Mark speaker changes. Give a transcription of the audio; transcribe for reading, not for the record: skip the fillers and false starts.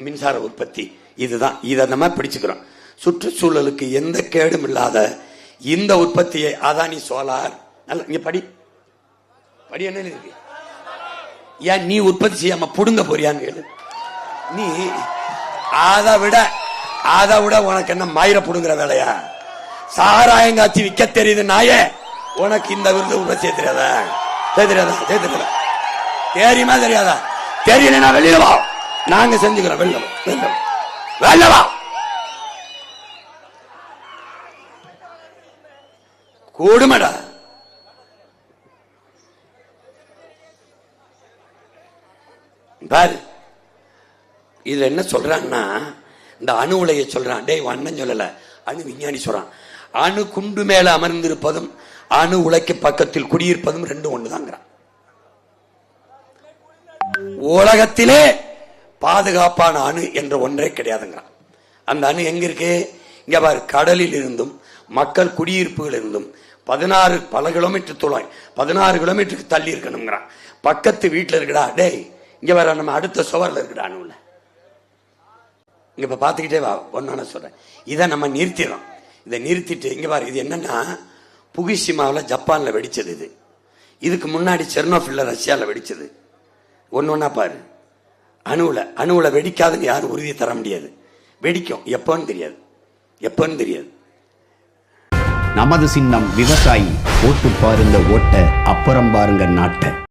Speaker 1: மின்சார உற்பத்தி இதுதான். இதை நம்ம பிடிச்சுக்கிறோம். சுற்றுச்சூழலுக்கு எந்த கேடும் இல்லாத இந்த உற்பத்தியை அதானி சோலார் இங்க படி படி என்ன இருக்கு? ஏன் நீ உற்பத்தி செய்யாம புடுங்க போறியான்னு கேளு. நீ அதை விட உனக்கு என்ன மயிர புடுங்குற வேலையா? சாராயங்காட்சி விற்க தெரியுது நாயே, உனக்கு இந்த விருது உற்பத்தி செய்ய தெரியாதா? தெரியாதா? தெரியுமா தெரியாதா? தெரியலனா வெளியில வா, நாங்க செஞ்சுக்கிறோம். வெளில வா. கூடுமடா. பாரு இதுல என்ன சொல்றான்னா, இந்த அணு உலையை சொல்றான். டேய் அண்ணன் சொல்லல, அணு விஞ்ஞானி சொல்றான். அணு குண்டு மேல அமர்ந்திருப்பதும் அணு உலைக்கு பக்கத்தில் குடியிருப்பதும் ரெண்டும் ஒண்ணுதாங்கிறான். உலகத்திலே பாதுகாப்பான அணு என்ற ஒன்றே கிடையாதுங்கிறான். அந்த அணு எங்க இருக்கு? இங்க பாரு, கடலில் இருந்தும் மக்கள் குடியிருப்புகள் இருந்தும் 16 கிலோமீட்டருக்கு தள்ளி இருக்கணுங்கிறான். பக்கத்து வீட்டுல இருக்குடா. டேய் இங்க வர, நம்ம அடுத்த சுவர்ல இருக்குடா அணுல. இங்க இப்ப பாத்துக்கிட்டே வா, ஒன்னு சொல்றேன். இதை நம்ம நிறுத்திடும். இதை நிறுத்திட்டு இங்க பாரு, இது என்னன்னா புகுஷிமாவில் ஜப்பான்ல வெடிச்சது. இதுக்கு முன்னாடி செர்னோபில்ல ரஷ்யால வெடிச்சது. ஒன்னொன்னா பாரு. அணுவுல வெடிக்காதுன்னு யாரும் உறுதி தர முடியாது. வெடிக்கும், எப்பன்னு தெரியாது.
Speaker 2: நமது சின்னம் விவசாயி. ஓட்டு பாருங்க ஓட்ட, அப்புறம் பாருங்க நாட்டை.